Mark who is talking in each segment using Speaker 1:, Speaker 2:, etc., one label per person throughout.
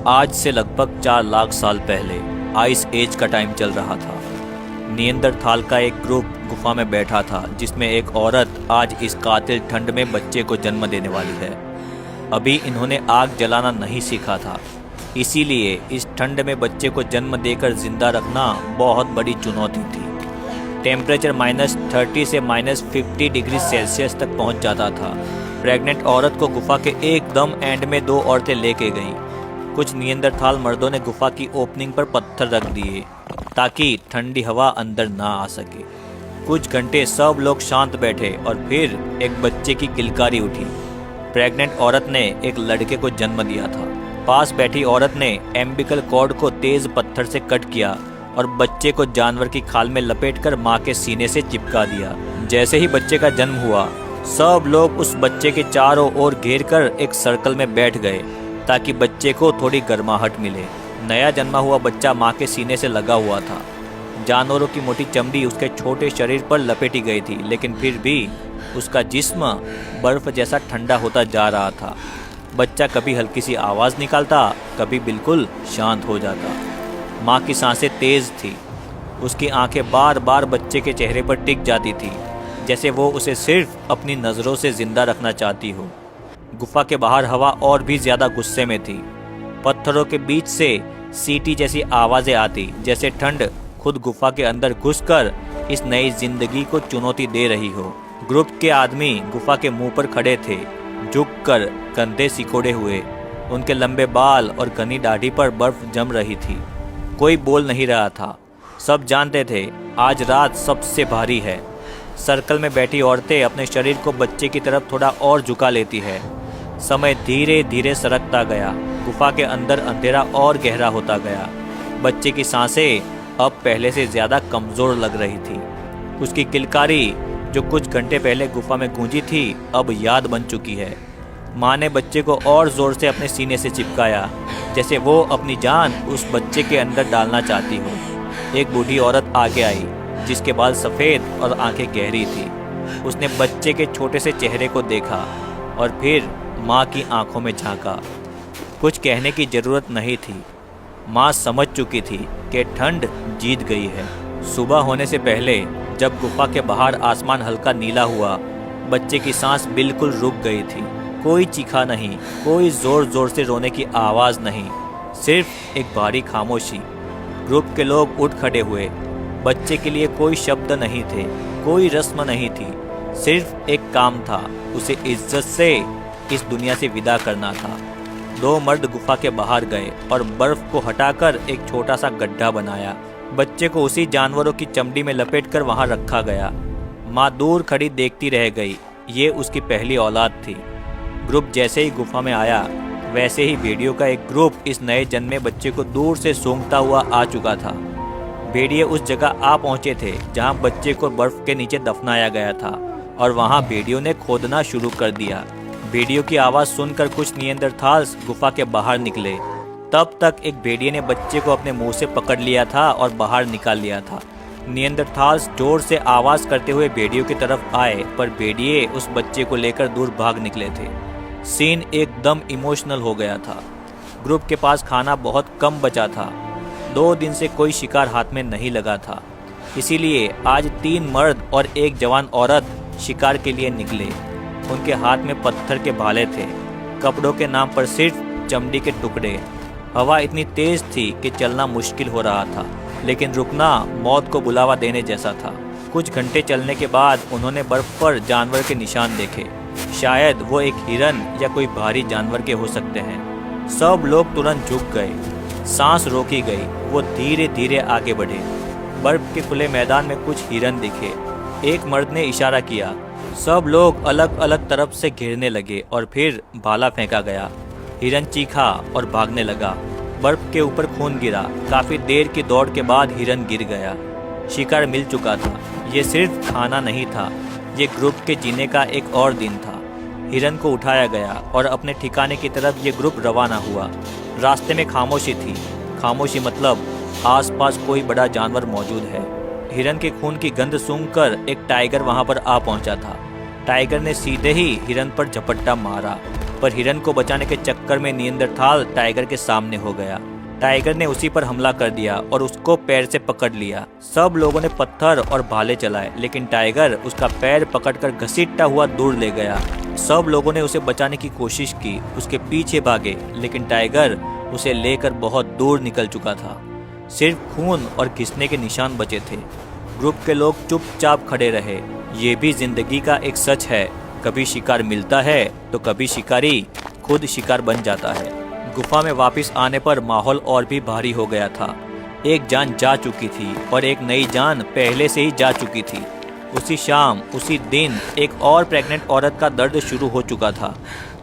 Speaker 1: आज से लगभग 4 लाख साल पहले आइस एज का टाइम चल रहा था। निएंदरथाल का एक ग्रुप गुफा में बैठा था जिसमें एक औरत आज इस कातिल ठंड में बच्चे को जन्म देने वाली है। अभी इन्होंने आग जलाना नहीं सीखा था, इसीलिए इस ठंड में बच्चे को जन्म देकर जिंदा रखना बहुत बड़ी चुनौती थी। टेम्परेचर -30 से -50 डिग्री सेल्सियस तक पहुंच जाता था। प्रेग्नेंट औरत को गुफा के एकदम एंड में 2 औरतें लेके गईं। कुछ निएंदरथाल मर्दों ने गुफा की ओपनिंग पर पत्थर रख दिए ताकि ठंडी हवा अंदर ना आ सके। कुछ घंटे सब लोग शांत बैठे और फिर एक बच्चे की किलकारी उठी। प्रेग्नेंट औरत ने एक लड़के को जन्म दिया था। पास बैठी औरत ने एम्बिकल कॉर्ड को तेज पत्थर से कट किया और बच्चे को जानवर की खाल में लपेटकर मां के सीने से चिपका दिया। जैसे ही बच्चे का जन्म हुआ, सब लोग उस बच्चे के चारों ओर घेर कर एक सर्कल में बैठ गए ताकि बच्चे को थोड़ी गर्माहट मिले। नया जन्मा हुआ बच्चा मां के सीने से लगा हुआ था। जानवरों की मोटी चमड़ी उसके छोटे शरीर पर लपेटी गई थी, लेकिन फिर भी उसका जिस्म बर्फ जैसा ठंडा होता जा रहा था। बच्चा कभी हल्की सी आवाज़ निकालता, कभी बिल्कुल शांत हो जाता। माँ की सांसें तेज थी। उसकी आंखें बार बार बच्चे के चेहरे पर टिक जाती थी, जैसे वो उसे सिर्फ अपनी नज़रों से जिंदा रखना चाहती हो। गुफा के बाहर हवा और भी ज्यादा गुस्से में थी। पत्थरों के बीच से सीटी जैसी आवाजें आती, जैसे ठंड खुद गुफा के अंदर घुसकर इस नई जिंदगी को चुनौती दे रही हो। ग्रुप के आदमी गुफा के मुंह पर खड़े थे, झुककर कंधे सिकोड़े हुए। उनके लंबे बाल और घनी दाढ़ी पर बर्फ जम रही थी। कोई बोल नहीं रहा था। सब जानते थे आज रात सबसे भारी है। सर्कल में बैठी औरतें अपने शरीर को बच्चे की तरफ थोड़ा और झुका लेती है। समय धीरे धीरे सरकता गया। गुफा के अंदर अंधेरा और गहरा होता गया। बच्चे की सांसें अब पहले से ज्यादा कमजोर लग रही थी। उसकी किलकारी जो कुछ घंटे पहले गुफा में गूंजी थी, अब याद बन चुकी है। माँ ने बच्चे को और जोर से अपने सीने से चिपकाया, जैसे वो अपनी जान उस बच्चे के अंदर डालना चाहती हो। एक बूढ़ी औरत आगे आई, जिसके बाल सफ़ेद और आंखें गहरी थी। उसने बच्चे के छोटे से चेहरे को देखा और फिर माँ की आंखों में झांका। कुछ कहने की जरूरत नहीं थी। माँ समझ चुकी थी कि ठंड जीत गई है। सुबह होने से पहले जब गुफा के बाहर आसमान हल्का नीला हुआ, बच्चे की सांस बिल्कुल रुक गई थी। कोई चीखा नहीं, कोई जोर जोर से रोने की आवाज़ नहीं, सिर्फ एक भारी खामोशी। ग्रुप के लोग उठ खड़े हुए। बच्चे के लिए कोई शब्द नहीं थे, कोई रस्म नहीं थी, सिर्फ एक काम था, उसे इज्जत से इस दुनिया से विदा करना था। 2 मर्द गुफा के बाहर गए और बर्फ को हटाकर एक छोटा सा गड्ढा बनाया। बच्चे को उसी जानवरों की चमड़ी में लपेटकर वहां रखा गया। माँ दूर खड़ी देखती रह गई। ये उसकी पहली औलाद थी। ग्रुप जैसे ही गुफा में आया, वैसे ही भेड़ियों का एक ग्रुप इस नए जन्मे बच्चे को दूर से सूंघता हुआ आ चुका था। भेड़िए उस जगह आ पहुंचे थे जहां बच्चे को बर्फ के नीचे दफनाया गया था और वहां भेड़ियों ने खोदना शुरू कर दिया। भेड़ियों की आवाज़ सुनकर कुछ निएंदरथाल्स गुफा के बाहर निकले। तब तक एक भेड़िए ने बच्चे को अपने मुंह से पकड़ लिया था और बाहर निकाल लिया था। निएंदरथाल्स जोर से आवाज़ करते हुए भेड़ियों की तरफ आए, पर भेड़िए उस बच्चे को लेकर दूर भाग निकले थे। सीन एकदम इमोशनल हो गया था। ग्रुप के पास खाना बहुत कम बचा था। 2 दिन से कोई शिकार हाथ में नहीं लगा था, इसीलिए आज 3 मर्द और एक जवान औरत शिकार के लिए निकले। उनके हाथ में पत्थर के भाले थे, कपड़ों के नाम पर सिर्फ चमड़ी के टुकड़े। हवा इतनी तेज थी कि चलना मुश्किल हो रहा था, लेकिन रुकना मौत को बुलावा देने जैसा था। कुछ घंटे चलने के बाद उन्होंने बर्फ पर जानवर के निशान देखे। शायद वो एक हिरन या कोई भारी जानवर के हो सकते हैं। सब लोग तुरंत झुक गए। सांस रोकी गई। वो धीरे धीरे आगे बढ़े। बर्फ के खुले मैदान में कुछ हिरन दिखे। एक मर्द ने इशारा किया। सब लोग अलग अलग तरफ से घेरने लगे और फिर भाला फेंका गया। हिरन चीखा और भागने लगा। बर्फ के ऊपर खून गिरा। काफी देर की दौड़ के बाद हिरन गिर गया। शिकार मिल चुका था। ये सिर्फ खाना नहीं था, ये ग्रुप के जीने का एक और दिन था। हिरन को उठाया गया और अपने ठिकाने की तरफ ये ग्रुप रवाना हुआ। रास्ते में खामोशी थी। खामोशी मतलब आसपास कोई बड़ा जानवर मौजूद है। हिरन के खून की गंध सूंघकर एक टाइगर वहां पर आ पहुंचा था। टाइगर ने सीधे ही हिरन पर झपट्टा मारा। पर हिरन को बचाने के चक्कर में नियंदरथाल टाइगर के सामने हो गया। टाइगर ने उसी पर हमला कर दिया और उसको पैर से पकड़ लिया। सब लोगों ने पत्थर और भाले चलाए, लेकिन टाइगर उसका पैर पकड़कर घसीटता हुआ दूर ले गया। सब लोगों ने उसे बचाने की कोशिश की, उसके पीछे भागे, लेकिन टाइगर उसे लेकर बहुत दूर निकल चुका था। सिर्फ खून और घिसने के निशान बचे थे। ग्रुप के लोग चुपचाप खड़े रहे। ये भी जिंदगी का एक सच है, कभी शिकार मिलता है तो कभी शिकारी खुद शिकार बन जाता है। गुफा में वापस आने पर माहौल और भी भारी हो गया था। एक जान जा चुकी थी और एक नई जान पहले से ही जा चुकी थी। उसी शाम, उसी दिन एक और प्रेग्नेंट औरत का दर्द शुरू हो चुका था।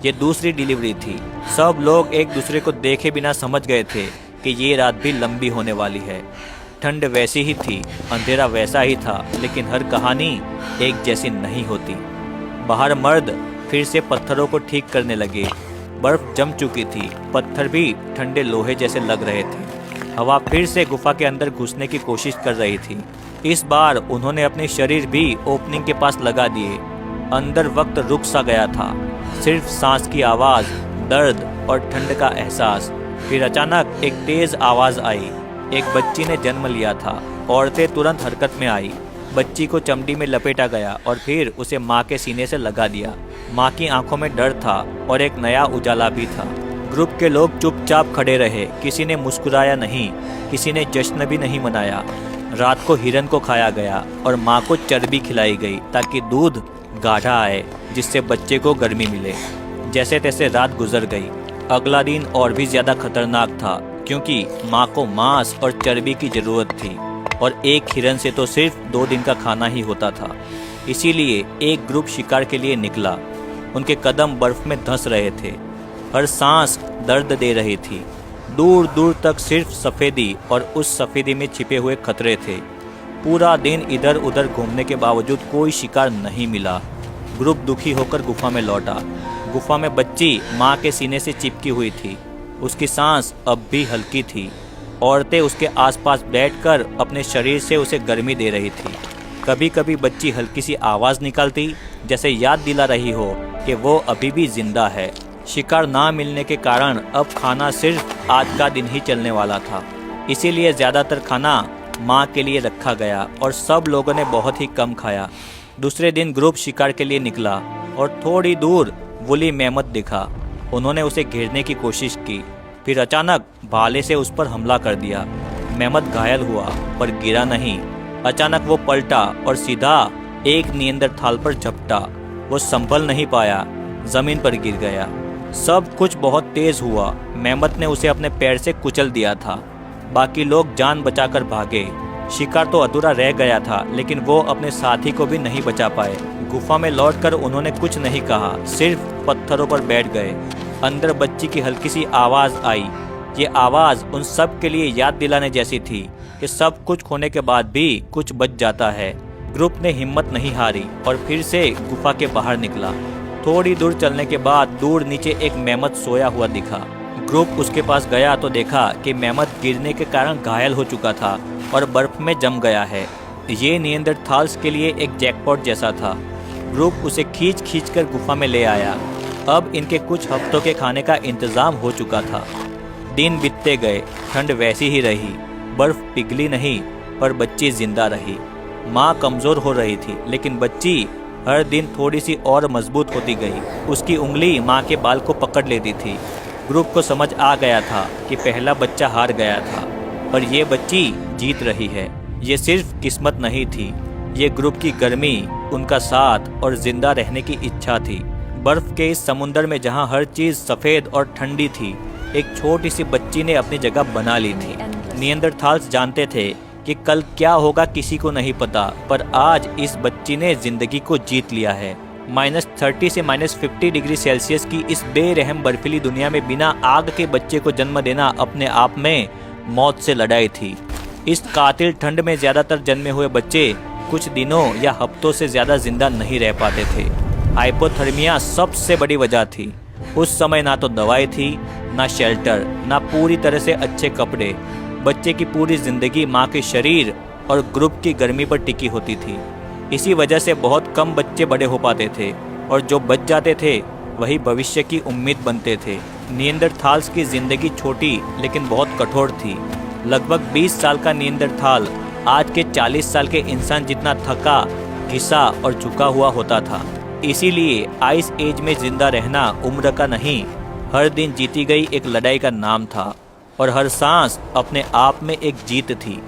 Speaker 1: ये दूसरी डिलीवरी थी। सब लोग एक दूसरे को देखे बिना समझ गए थे कि ये रात भी लंबी होने वाली है। ठंड वैसी ही थी, अंधेरा वैसा ही था, लेकिन हर कहानी एक जैसी नहीं होती। बाहर मर्द फिर से पत्थरों को ठीक करने लगे। बर्फ जम चुकी थी, पत्थर भी ठंडे लोहे जैसे लग रहे थे। हवा फिर से गुफा के अंदर घुसने की कोशिश कर रही थी। इस बार उन्होंने अपने शरीर भी ओपनिंग के पास लगा दिए। अंदर वक्त रुक सा गया था, सिर्फ सांस की आवाज, दर्द और ठंड का एहसास। फिर अचानक एक तेज आवाज आई। एक बच्ची ने जन्म लिया था। औरतें तुरंत हरकत में आई। बच्ची को चमड़ी में लपेटा गया और फिर उसे माँ के सीने से लगा दिया। माँ की आंखों में डर था और एक नया उजाला भी था। ग्रुप के लोग चुपचाप खड़े रहे। किसी ने मुस्कुराया नहीं, किसी ने जश्न भी नहीं मनाया। रात को हिरन को खाया गया और माँ को चर्बी खिलाई गई ताकि दूध गाढ़ा आए, जिससे बच्चे को गर्मी मिले। जैसे तैसे रात गुजर गई। अगला दिन और भी ज्यादा खतरनाक था, क्योंकि माँ को मांस और चर्बी की जरूरत थी और एक हिरन से तो सिर्फ 2 दिन का खाना ही होता था। इसीलिए एक ग्रुप शिकार के लिए निकला। उनके कदम बर्फ में धंस रहे थे, हर सांस दर्द दे रही थी। दूर दूर तक सिर्फ सफ़ेदी और उस सफ़ेदी में छिपे हुए खतरे थे। पूरा दिन इधर उधर घूमने के बावजूद कोई शिकार नहीं मिला। ग्रुप दुखी होकर गुफा में लौटा। गुफा में बच्ची माँ के सीने से चिपकी हुई थी। उसकी सांस अब भी हल्की थी। औरतें उसके आसपास बैठकर अपने शरीर से उसे गर्मी दे रही थी। कभी कभी बच्ची हल्की सी आवाज़ निकालती, जैसे याद दिला रही हो कि वो अभी भी जिंदा है। शिकार ना मिलने के कारण अब खाना सिर्फ आज का दिन ही चलने वाला था। इसीलिए ज़्यादातर खाना माँ के लिए रखा गया और सब लोगों ने बहुत ही कम खाया। दूसरे दिन ग्रुप शिकार के लिए निकला और थोड़ी दूर वुली मेमत दिखा। उन्होंने उसे घेरने की कोशिश की, फिर अचानक भाले से उस पर हमला कर दिया। मेमत घायल हुआ पर गिरा नहीं। अचानक वो पलटा और सीधा एक नियंदरथाल पर झपटा। वो संभल नहीं पाया, जमीन पर गिर गया। सब कुछ बहुत तेज हुआ। मेमत ने उसे अपने पैर से कुचल दिया था। बाकी लोग जान बचाकर भागे। शिकार तो अधूरा रह गया था, लेकिन वो अपने साथी को भी नहीं बचा पाए। गुफा में लौटकर उन्होंने कुछ नहीं कहा, सिर्फ पत्थरों पर बैठ गए। अंदर बच्ची की हल्की सी आवाज़ आई। ये आवाज़ उन सब के लिए याद दिलाने जैसी थी कि सब कुछ खोने के बाद भी कुछ बच जाता है। ग्रुप ने हिम्मत नहीं हारी और फिर से गुफा के बाहर निकला। थोड़ी दूर चलने के बाद दूर नीचे एक मेमत सोया हुआ दिखा। ग्रुप उसके पास गया तो देखा कि मेमत गिरने के कारण घायल हो चुका था और बर्फ में जम गया है। ये नियंदरथाल्स के लिए एक जैकपॉट जैसा था। ग्रुप उसे खींच खींच कर गुफा में ले आया। अब इनके कुछ हफ्तों के खाने का इंतजाम हो चुका था। दिन बीतते गए, ठंड वैसी ही रही। बर्फ पिघली नहीं पर बच्ची जिंदा रही। माँ कमज़ोर हो रही थी, लेकिन बच्ची हर दिन थोड़ी सी और मजबूत होती गई। उसकी उंगली माँ के बाल को पकड़ लेती थी। ग्रुप को समझ आ गया था कि पहला बच्चा हार गया था, पर यह बच्ची जीत रही है। ये सिर्फ किस्मत नहीं थी, ये ग्रुप की गर्मी, उनका साथ और जिंदा रहने की इच्छा थी। बर्फ के इस समुंदर में जहाँ हर चीज़ सफ़ेद और ठंडी थी, एक छोटी सी बच्ची ने अपनी जगह बना ली थी। नियंदरथाल्स जानते थे कि कल क्या होगा किसी को नहीं पता, पर आज इस बच्ची ने जिंदगी को जीत लिया है। -30 से -50 डिग्री सेल्सियस की इस बेरहम बर्फीली दुनिया में बिना आग के बच्चे को जन्म देना अपने आप में मौत से लड़ाई थी। इस कातिल ठंड में ज़्यादातर जन्मे हुए बच्चे कुछ दिनों या हफ्तों से ज़्यादा जिंदा नहीं रह पाते थे। हाइपोथर्मिया सबसे बड़ी वजह थी। उस समय ना तो दवाई थी, ना शेल्टर, ना पूरी तरह से अच्छे कपड़े। बच्चे की पूरी जिंदगी माँ के शरीर और ग्रुप की गर्मी पर टिकी होती थी। इसी वजह से बहुत कम बच्चे बड़े हो पाते थे और जो बच जाते थे वही भविष्य की उम्मीद बनते थे। निएंदरथाल्स की जिंदगी छोटी लेकिन बहुत कठोर थी। लगभग 20 साल का निएंदरथाल आज के 40 साल के इंसान जितना थका, घिसा और झुका हुआ होता था। इसीलिए आइस एज में जिंदा रहना उम्र का नहीं, हर दिन जीती गई एक लड़ाई का नाम था और हर सांस अपने आप में एक जीत थी।